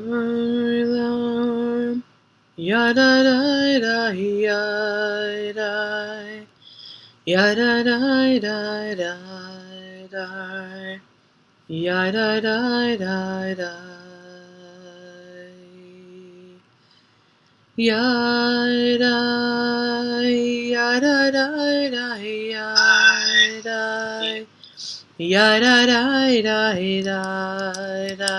Yarlam, yada da da yada, yada da da da da, yada da da da, yada yada da da yada. Yada da da da da,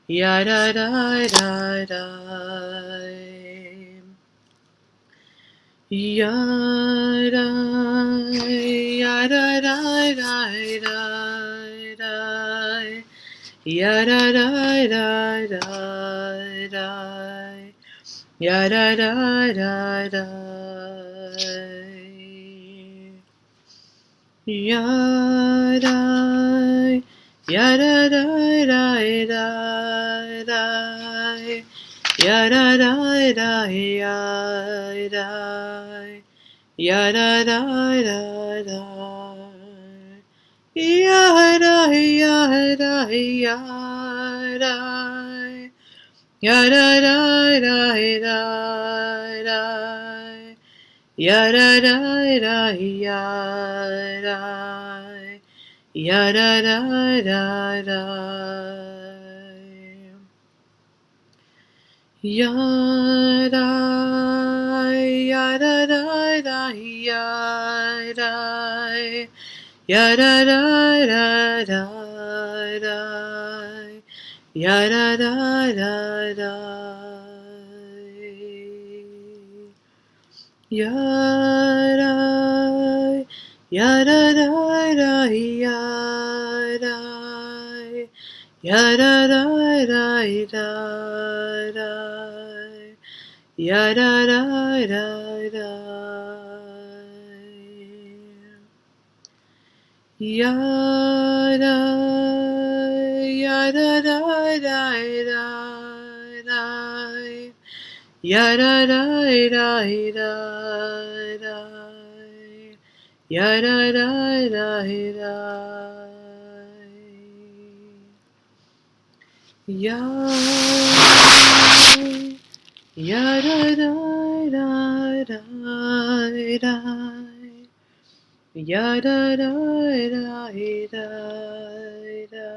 yada da da da, yada yada da da da, yada da da da da, yada da da da. Yada, yada da da da da, yada da da yada, yada da da da, yada yada yada, yada da da da da. Yada da da yada, yada da da da, yada yada da da yada, yada da da da da, yada da da da. Yada, yada da da yada, yada da da da, yada da da da, yada, yada da da da. Yada da da da da, yada da da da, yada da da da da, yada da da da da.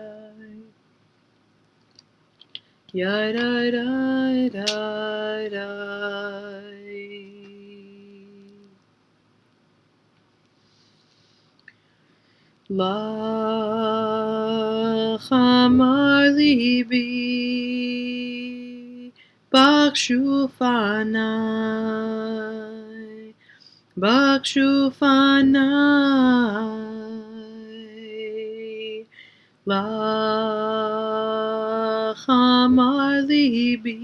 Yada da da da. Lach amar libi, bakshu fanai, bakshu fanai. Lach amar libi,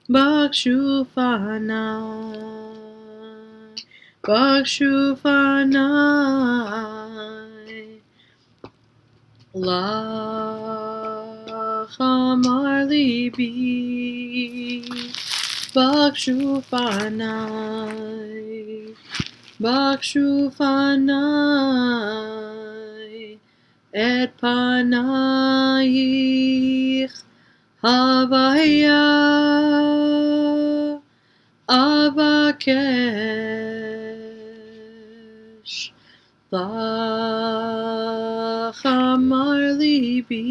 bakshu fanai, bakshu fanai. Lach amar libi, bakshu fanai, bakshu fanai. Et panayich havaya avakesh, lach amar libi,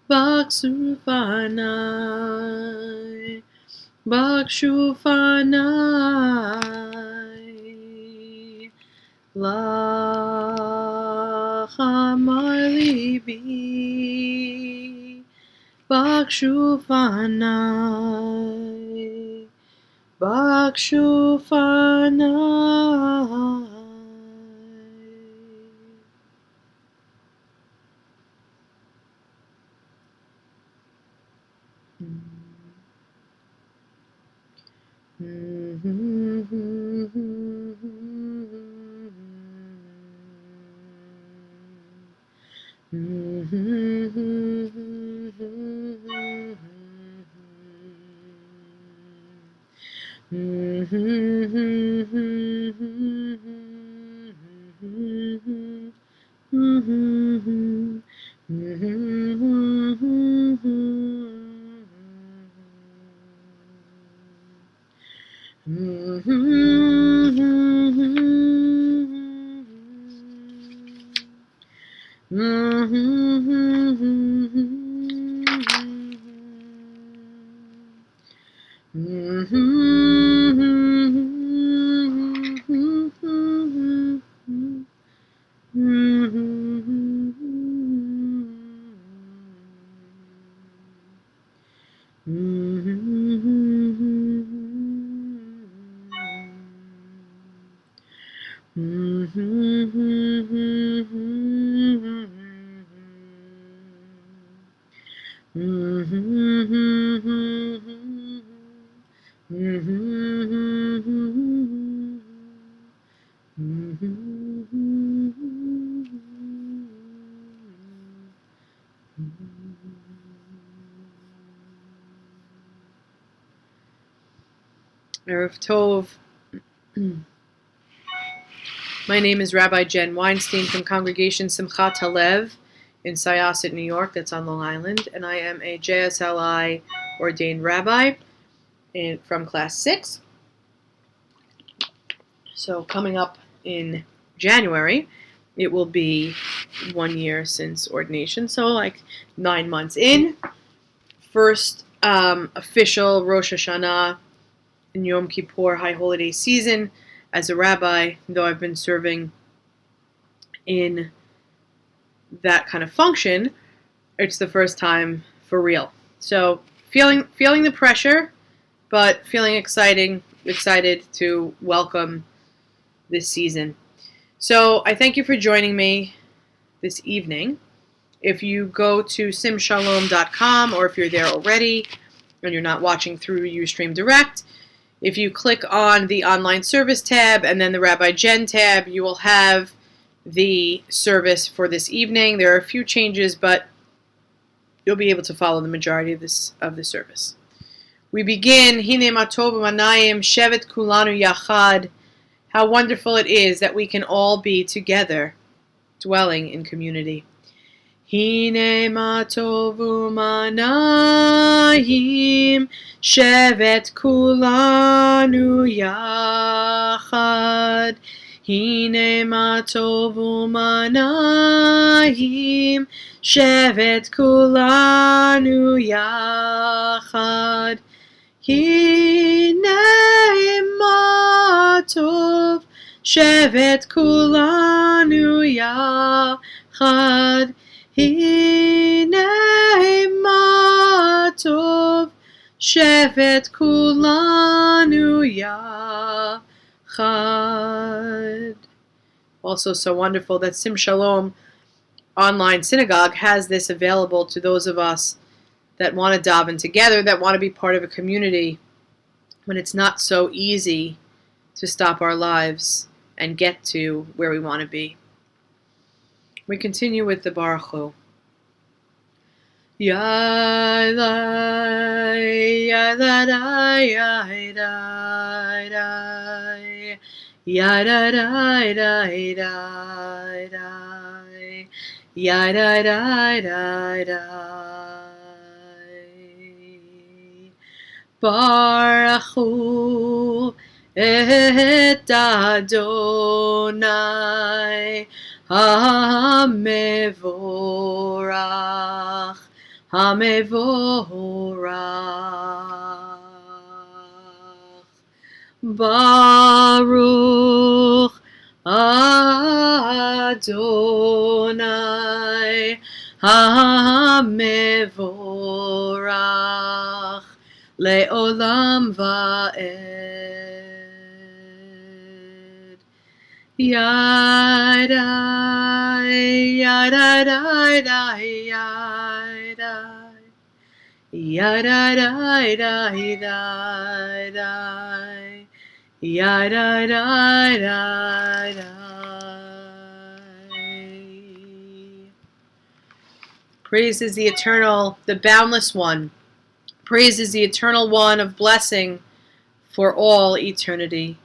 bakshu fanai, bakshu fanai. Lach amar libi, bakshu fanai, bakshu fanai. Erev Tov. My name is Rabbi Jenn Weinstein from Congregation Simchat Halev in Syosset, New York. That's on Long Island. And I am a JSLI ordained rabbi from class 6. So coming up in January, it will be 1 year since ordination. So like 9 months in. First official Rosh Hashanah and Yom Kippur high holiday season as a rabbi, though I've been serving in that kind of function, it's the first time for real. So feeling the pressure, but feeling excited to welcome this season. So I thank you for joining me this evening. If you go to simshalom.com, or if you're there already and you're not watching through Ustream Direct, if you click on the online service tab and then the Rabbi Jenn tab, you will have the service for this evening. There are a few changes, but you'll be able to follow the majority of the service. We begin, Hine Matov Manayim Shevet Kulanu Yachad. How wonderful it is that we can all be together, dwelling in community. Hine Matov Manayim Shevet Kulanu Yachad. Hine Matov Manayim Shevet Kulanu Yachad. Hine Matov Shevet Kulanu Yachad. Hine Matov Shevet Kulanu Yachad. Also so wonderful that Sim Shalom online synagogue has this available to those of us that want to daven together, that want to be part of a community when it's not so easy to stop our lives and get to where we want to be. We continue with the Baruch Hu. Yadai, yadai, yadai, yadai, yadai, yadai. Baruch Hu et Adonai HaMevorach, HaMevorach. Baruch Adonai HaMevorach Le'olam va'ed. Yadai, yadai, yadai, yadai, yadai, yadai. Praise is the eternal, the boundless one. Praise is the eternal one of blessing for all eternity.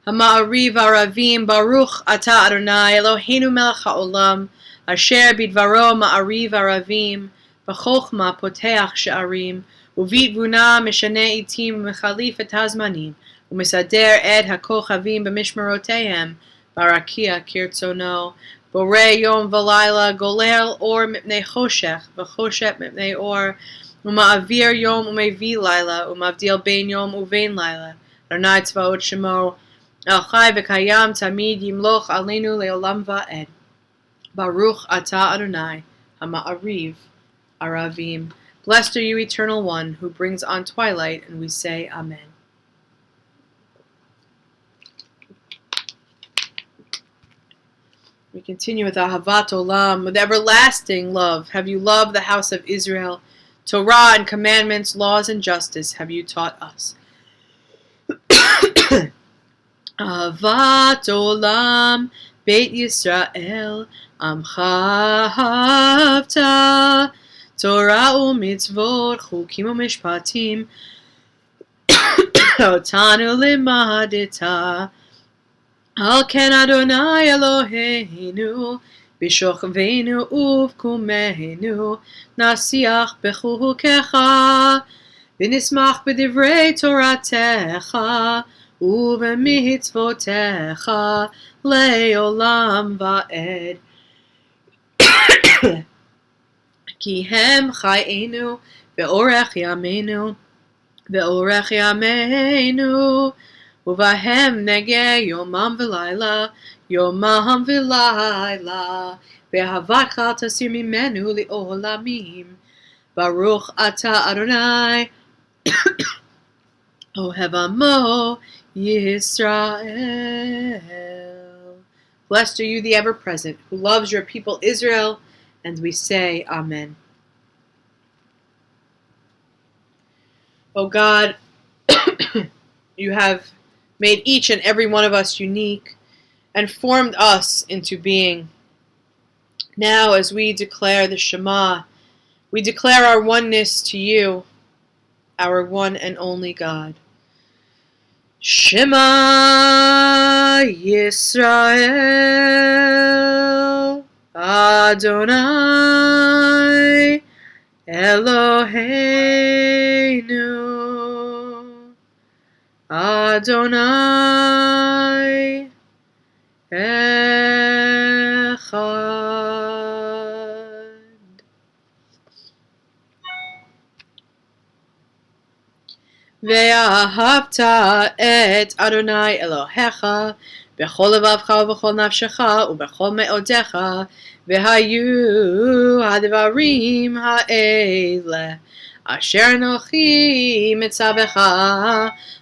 Ha'ma'ariv aravim baruch ata Adonai Eloheinu melech ha'olam asher bidvaro ma'ariv aravim b'chochma poteach she'arim uvitvuna meshane itim u'mechalif et hazmanim ומסדר את הכוכבים במשמרותיהם, ברקיע כרצונו, בורא יום ולילה, גולל אור מפני חושך, וחושך מפני אור, ומעביר יום ומביא לילה, ומבדיל בין יום ובין לילה. אדוני צבאות שמו, אל חי וקיים תמיד ימלוך עלינו לעולם ועד. Baruch atah Adonai, Hama'ariv, Aravim. Blessed are you, Eternal One, who brings on twilight, and we say Amen. We continue with Ahavat Olam, with everlasting love. Have you loved the house of Israel? Torah and commandments, laws and justice have you taught us. Ahavat Olam, Beit Yisrael, Amcha Havta, Torah u'mitzvot, chukim u'mishpatim, Otanu limadita. Al ken Adonai Eloheinu, B'shochveinu uvkumeinu, Nasiach b'chukecha, V'nismach b'divrei Toratecha, Uv'mitzvotecha, Le'olam va'ed. Ki hem chayenu, Ve'orech yameinu, Ve'orech yameinu, Uvahem nege yomam v'layla, Yomam v'layla, Ve'havatcha tasir mimenu li'olamim. Baruch atah Adonai, Ohev amo Yisrael. Blessed are you, the ever-present, who loves your people Israel, and we say Amen. O God, you have made each and every one of us unique and formed us into being. Now, as we declare the Shema, we declare our oneness to you, our one and only God. Shema Yisrael, Adonai Eloheinu, Adonai Echad. Ve'ahavta et Adonai Elohecha b'chol levavcha u'b'chol nafshecha u'b'chol me'odecha ve'hayu hadvarim ha'ele asher anochi mitzavecha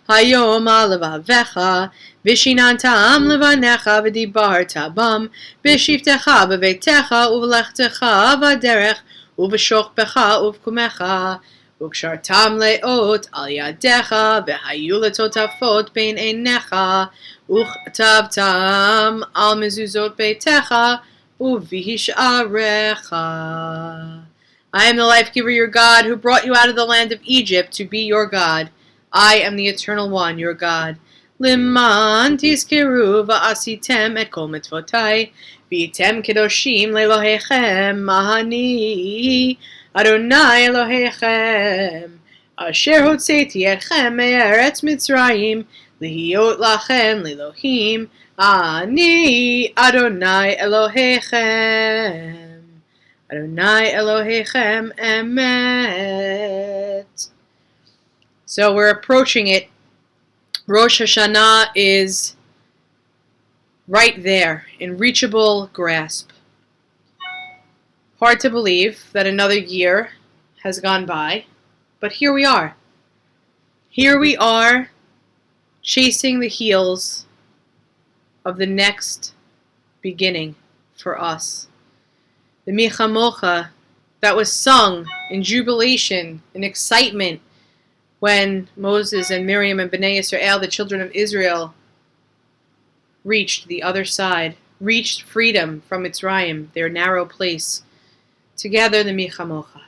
hayom al levavecha v'shinantam levanecha v'dibarta bam v'shivtecha b'veitecha u'v'lechtecha v'derech u'v'shochbecha u'v'kumecha Ukshartam leot al yadecha, vehayu letotafot bein einecha, uchtavtam al mezuzot beitecha, uvisharecha. I am the life-giver, your God, who brought you out of the land of Egypt to be your God. I am the Eternal One, your God. Liman tizkeru va'asitem et kol mitzvotai, v'item kedoshim lelohechem mahani. Adonai Elohechem, asher hotzeti etchem me'eretz Mitzrayim, lihiot lachem lilohim, ani Adonai Elohechem, Adonai Elohechem emet. So we're approaching it. Rosh Hashanah is right there, in reachable grasp. Hard to believe that another year has gone by, but here we are. Here we are, chasing the heels of the next beginning for us. The Michamocha that was sung in jubilation and excitement when Moses and Miriam and Bnei Yisrael, the children of Israel, reached the other side, reached freedom from Mitzrayim, their narrow place. Together, the Michamocha.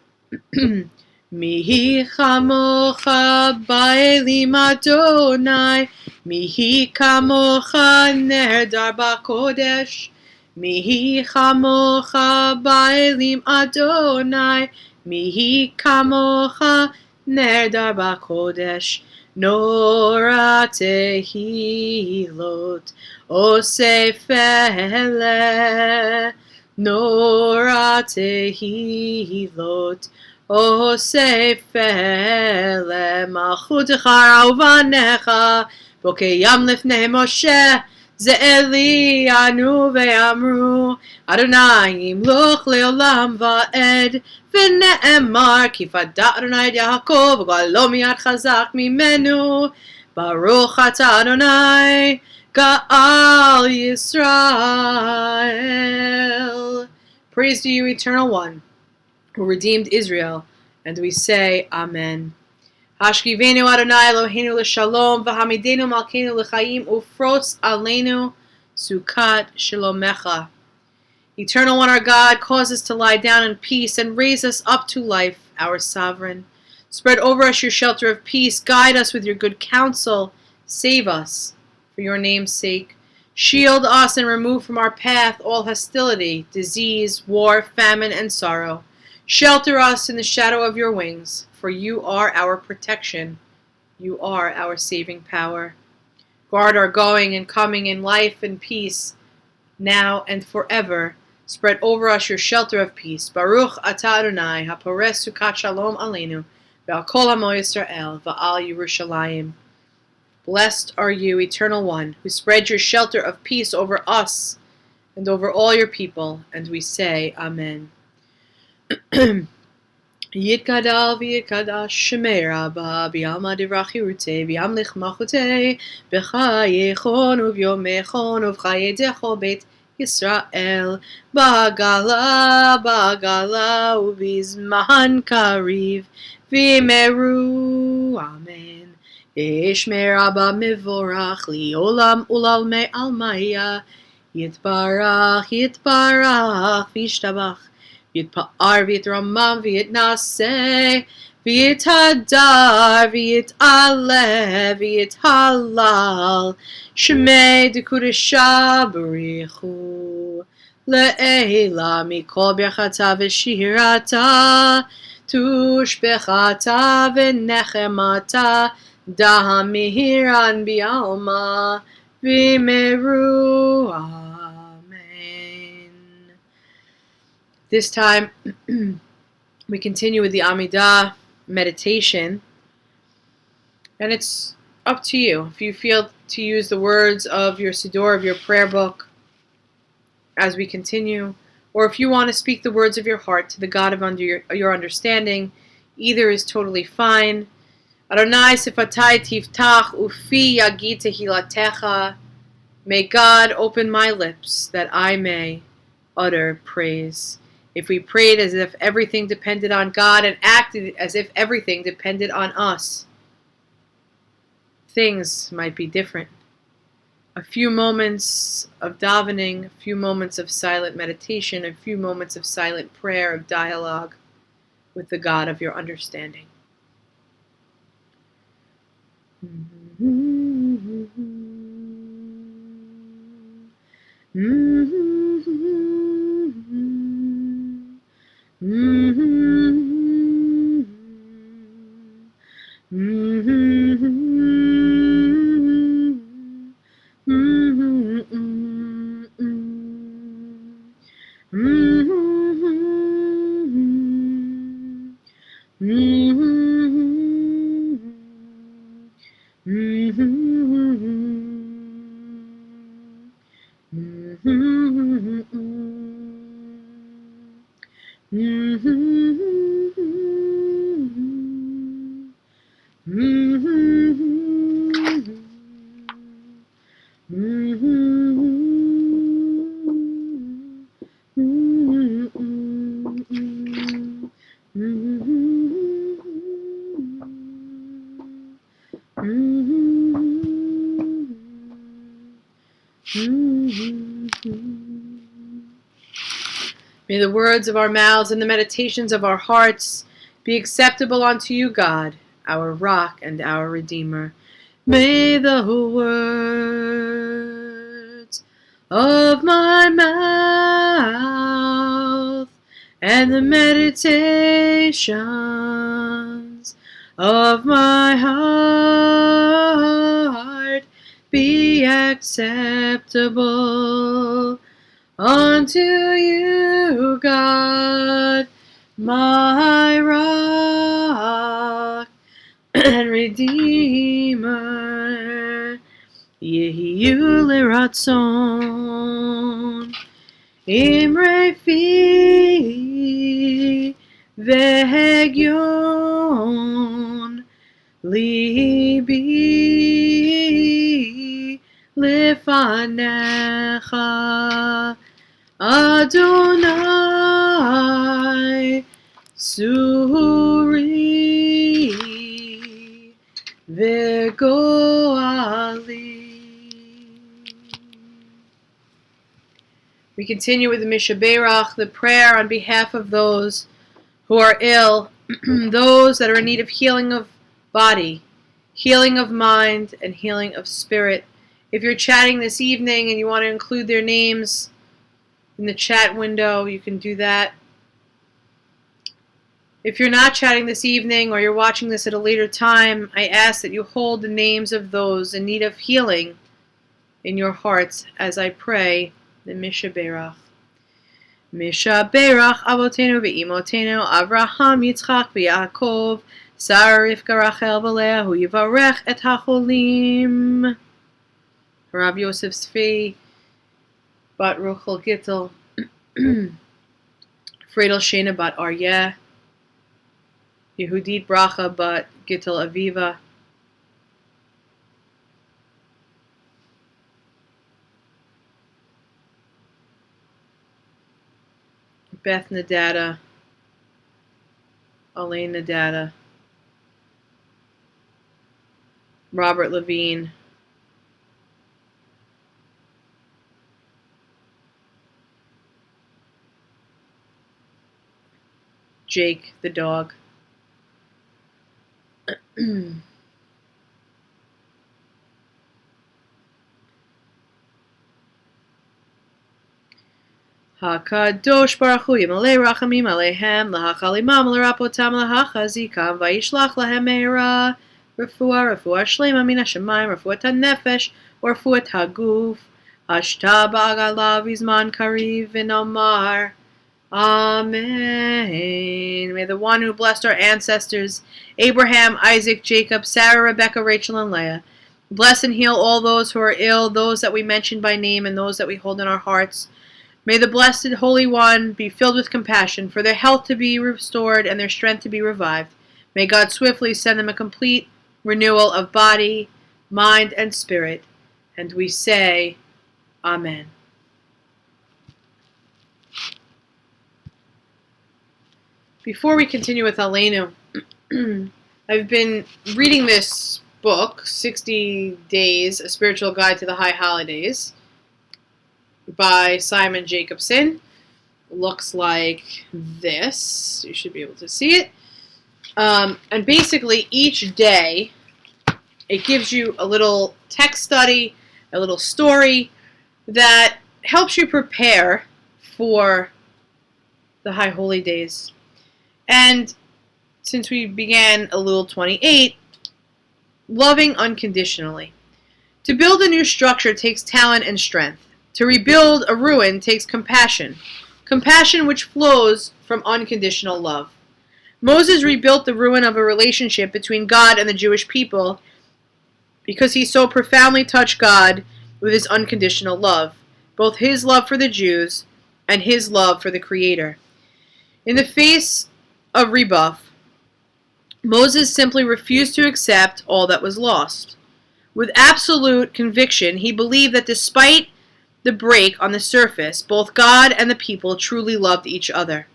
Mihi chamocha ba'elim Adonai, Mihi kamocha nehedar ba'kodesh, Mihi chamocha ba'elim Adonai, Mihi kamocha nerdar b'kodesh, nora tehilot, osefele, nora tehilot, osefele, malchutecha uvanecha, bokeyam lifnei Moshe, Ze'eli anu ve'amru, Adonai imloch leolam va'ed, v'ne'emar ki fadat Adonai et Yaakov, v'galo miyad chazak mimenu, Baruch atah Adonai, Ga'al Yisrael. Praise to you, Eternal One, who redeemed Israel, and we say, Amen. Hashkivenu Adonai Eloheinu l'shalom, v'hamidenu malkeinu l'chaim, ufros aleinu sukat shalomecha. Eternal One, our God, cause us to lie down in peace and raise us up to life, our sovereign. Spread over us your shelter of peace. Guide us with your good counsel. Save us for your name's sake. Shield us and remove from our path all hostility, disease, war, famine, and sorrow. Shelter us in the shadow of your wings, for you are our protection. You are our saving power. Guard our going and coming in life and peace, now and forever. Spread over us your shelter of peace. Baruch atah Adonai, hapores sukat shalom aleinu, ve'al kol hamo Yisrael, va'al Yerushalayim. Blessed are you, Eternal One, who spread your shelter of peace over us and over all your people, and we say, Amen. Yitkadal v'yitkadash shemei Rabba b'yalma divrachirute v'yamlich machute b'chayechon uvyomechon uv'chayedecho beit Yisrael ba'gala uv'izman kariv v'meru. Amen. Yishmei Rabba mivorach li'olam ulalmei almaya yitbarach v'yishtabach Yitpa'ar v'yitramam v'yitnaseh v'yithadar v'yit'aleh v'yithalal Shmei d'kudesha b'richu le'ela mikol birchata v'shirata tushbechata v'nechemata dahamihiran bi'alma v'meru. This time, we continue with the Amidah meditation, and it's up to you. If you feel to use the words of your Siddur, of your prayer book, as we continue, or if you want to speak the words of your heart to the God of your understanding, either is totally fine. Adonai sifatai tiftach ufi yagid tehilatecha. May God open my lips that I may utter praise. If we prayed as if everything depended on God and acted as if everything depended on us, things might be different. A few moments of davening, a few moments of silent meditation, a few moments of silent prayer, of dialogue with the God of your understanding. May the words of our mouths and the meditations of our hearts be acceptable unto you, God, our rock and our Redeemer. May the words of my mouth and the meditations of my heart be acceptable unto you, God, my rock and redeemer. Yehiyu liratzon imre fi vehegyon libi lefanecha Adonai suri vegoali. We continue with the Mishaberach, the prayer on behalf of those who are ill, those that are in need of healing of body, healing of mind, and healing of spirit. If you're chatting this evening and you want to include their names in the chat window, you can do that. If you're not chatting this evening or you're watching this at a later time, I ask that you hold the names of those in need of healing in your hearts as I pray the Mishaberach. Mishaberach Avotenu ve'imotenu Avraham Yitzchak ve'Yaakov Sarah Rivka Rachel v'Leah Hu Yivarech et hacholim. Rav Yosef Tzvi bat Ruchel Gittel Friedel Shena bat Aryeh Yehudit Bracha bat Gittel Aviva Beth Nadada, Elaine Nadada, Robert Levine, Jake the dog. HaKadosh Baruch Hu Yimalei Rachamim Aleihem Lahachalimam Larapotam Lahachazikam Vayishlach Lahem Meira Refuah Shlema Min HaShamayim Refuat HaNefesh Refuat HaGuf Hashta Ba'agalav Izman Kariv V'Nomar Amen. May the one who blessed our ancestors Abraham, Isaac, Jacob, Sarah, Rebecca, Rachel, and Leah bless and heal all those who are ill, those that we mention by name and those that we hold in our hearts. May the Blessed Holy One be filled with compassion, for their health to be restored and their strength to be revived. May God swiftly send them a complete renewal of body, mind, and spirit. And we say, Amen. Before we continue with Aleinu, I've been reading this book, 60 Days, A Spiritual Guide to the High Holidays, by Simon Jacobson. Looks like this. You should be able to see it. And basically each day it gives you a little text study, a little story that helps you prepare for the High Holy Days. And since we began Elul 28, loving unconditionally. To build a new structure takes talent and strength. To rebuild a ruin takes compassion, compassion which flows from unconditional love. Moses rebuilt the ruin of a relationship between God and the Jewish people because he so profoundly touched God with his unconditional love, both his love for the Jews and his love for the Creator. In the face of rebuff, Moses simply refused to accept all that was lost. With absolute conviction, he believed that despite the break on the surface, both God and the people truly loved each other.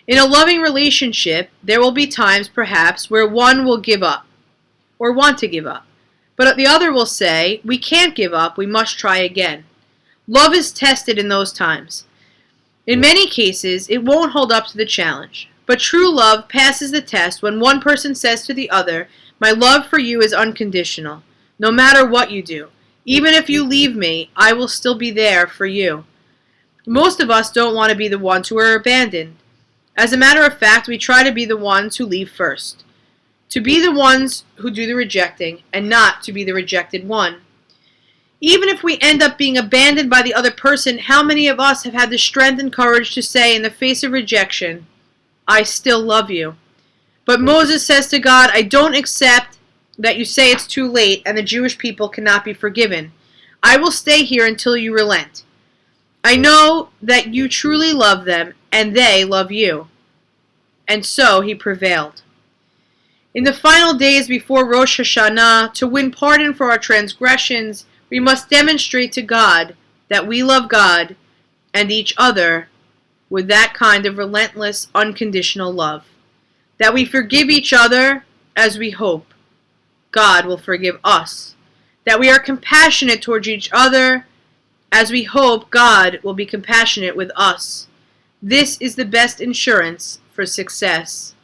In a loving relationship, there will be times, perhaps, where one will give up, or want to give up. But the other will say, we can't give up, we must try again. Love is tested in those times. In many cases, it won't hold up to the challenge. But true love passes the test when one person says to the other, my love for you is unconditional, no matter what you do. Even if you leave me, I will still be there for you. Most of us don't want to be the ones who are abandoned. As a matter of fact, we try to be the ones who leave first. to be the ones who do the rejecting and not to be the rejected one. Even if we end up being abandoned by the other person, how many of us have had the strength and courage to say in the face of rejection, I still love you? But Moses says to God, I don't accept that you say it's too late and the Jewish people cannot be forgiven. I will stay here until you relent. I know that you truly love them and they love you. And so he prevailed. In the final days before Rosh Hashanah, to win pardon for our transgressions, we must demonstrate to God that we love God and each other with that kind of relentless, unconditional love. That we forgive each other as we hope God will forgive us. That we are compassionate towards each other as we hope God will be compassionate with us. This is the best insurance for success.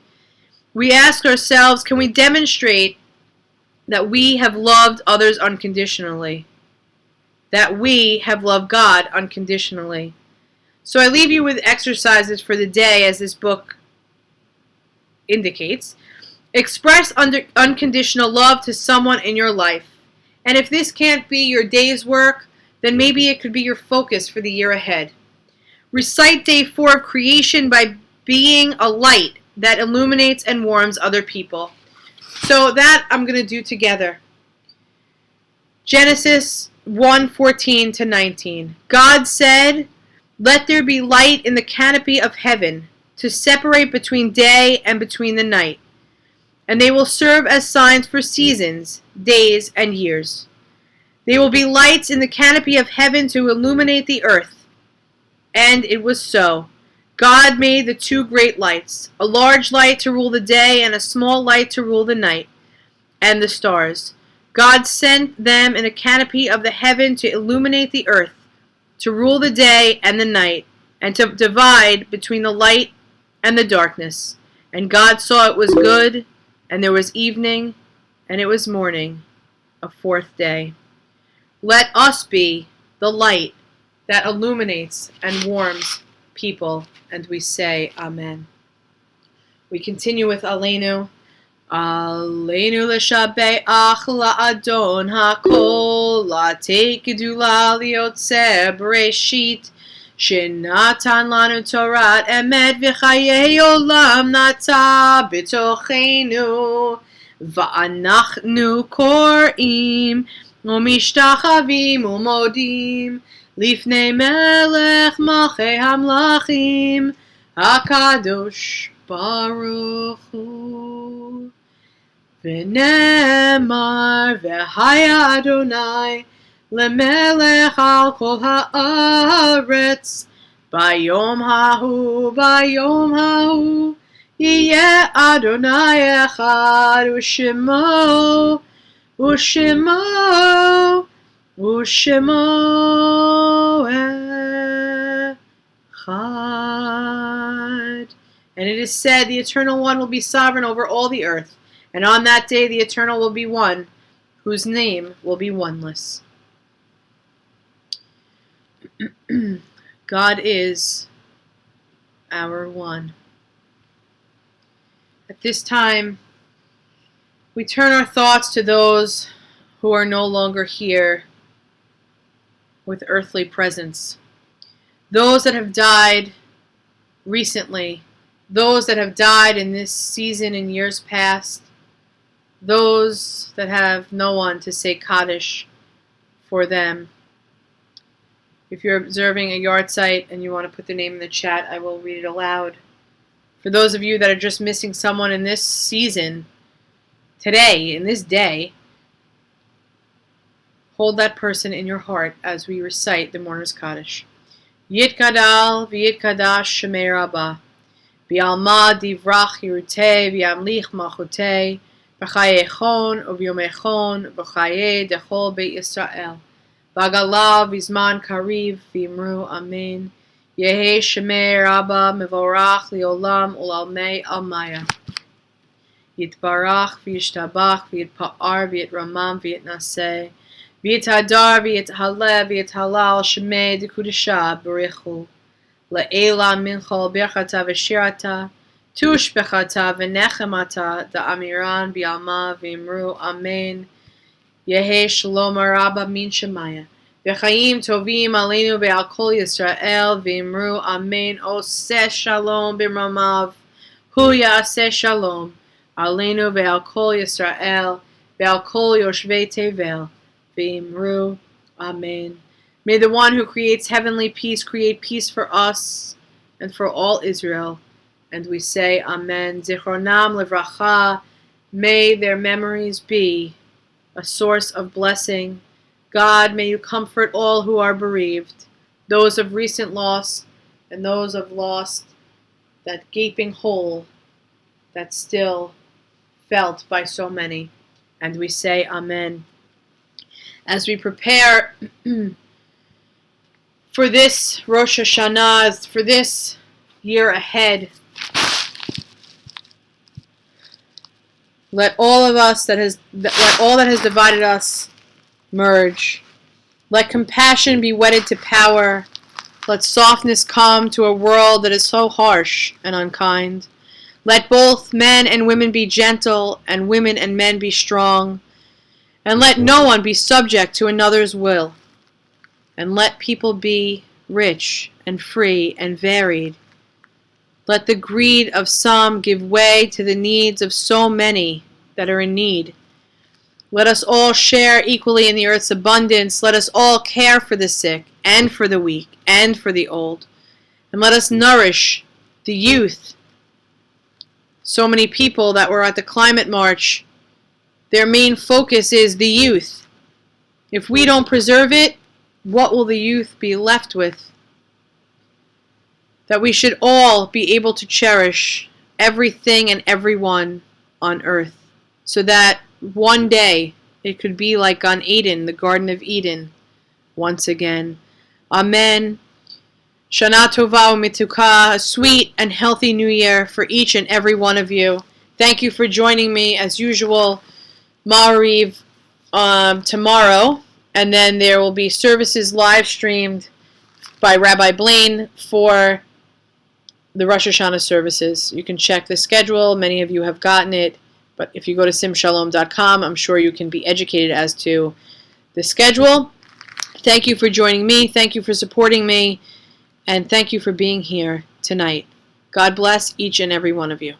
We ask ourselves, can we demonstrate that we have loved others unconditionally? That we have loved God unconditionally? So I leave you with exercises for the day as this book indicates. Express unconditional love to someone in your life. And if this can't be your day's work, then maybe it could be your focus for the year ahead. Recite day 4 of creation by being a light that illuminates and warms other people. So that I'm going to do together. Genesis 1:14 to 19. God said, let there be light in the canopy of heaven to separate between day and between the night. And they will serve as signs for seasons, days, and years. They will be lights in the canopy of heaven to illuminate the earth. And it was so. God made the 2 great lights, a large light to rule the day and a small light to rule the night, and the stars. God sent them in a canopy of the heaven to illuminate the earth, to rule the day and the night, and to divide between the light and the darkness. And God saw it was good, and there was evening, and it was morning, a 4th day. Let us be the light that illuminates and warms people, and we say Amen. We continue with Aleinu. Aleinu l'shabeach la'adon hakol, la'tei gedula liyotzeh b'reshit, shenatan lanu torat emet v'chayei olam nata b'tochenu, va'anachnu kor'im u'mishtachavim u'modim lifnei melech malchei hamlachim hakadosh baruch hu. V'nemar v'haya Adonai lemelech al kol haaretz bayom hahu yiyeh Adonai echad u'shemo echad. And it is said, the Eternal One will be sovereign over all the earth, and on that day the Eternal will be one, whose name will be oneless. God is our one. At this time, we turn our thoughts to those who are no longer here with earthly presence. Those that have died recently, those that have died in this season in years past, those that have no one to say Kaddish for them. If you're observing a yard site and you want to put the name in the chat, I will read it aloud. For those of you that are just missing someone in this season, today, in this day, hold that person in your heart as we recite the Mourner's Kaddish. Yitkadal v'yitkadash shemei Rabba, v'yalma divrach yirutei v'yamlich malchutei, v'chayechon u'vyomechon v'chayei dechol beit Yisrael, v'agala v'zman kariv v'imru amen. Yehi shemei Rabba mevorach li'olam u'lalmei almaya. Yitbarach v'yishtabach v'yitpa'ar v'yitramam v'yitnaseh, v'yithadar v'yithaleh v'yithalal shemei dekudesha b'richu, le'ela minchol birchata v'shirata, Tushbechata v'nechemata da'amiran bi'alma v'imru amen. Yehe shalom rabba min shemaya. V'chaim tovim aleinu ve'al kol Yisrael v'imru amen. Oseh shalom b'mamav. Hu ya'aseh shalom. Aleinu ve'al kol Yisrael ve'al kol yoshvei tevel. V'imru amen. May the one who creates heavenly peace create peace for us and for all Israel. And we say amen. Zichronam livracha. May their memories be a source of blessing. God, may you comfort all who are bereaved, those of recent loss and those of lost, that gaping hole that's still felt by so many. And we say amen. As we prepare for this Rosh Hashanah, for this year ahead, let all that has divided us merge. Let compassion be wedded to power. Let softness come to a world that is so harsh and unkind. Let both men and women be gentle, and women and men be strong. And let no one be subject to another's will. And let people be rich and free and varied. Let the greed of some give way to the needs of so many that are in need. Let us all share equally in the earth's abundance. Let us all care for the sick and for the weak and for the old. And let us nourish the youth. So many people that were at the climate march, their main focus is the youth. If we don't preserve it, what will the youth be left with? That we should all be able to cherish everything and everyone on earth, so that one day it could be like Gan Eden, the Garden of Eden, once again. Amen. Shana Tova Umituka, a sweet and healthy new year for each and every one of you. Thank you for joining me as usual. Ma'ariv tomorrow, and then there will be services live streamed by Rabbi Blaine for the Rosh Hashanah services. You can check the schedule. Many of you have gotten it, but if you go to simshalom.com, I'm sure you can be educated as to the schedule. Thank you for joining me. Thank you for supporting me. And thank you for being here tonight. God bless each and every one of you.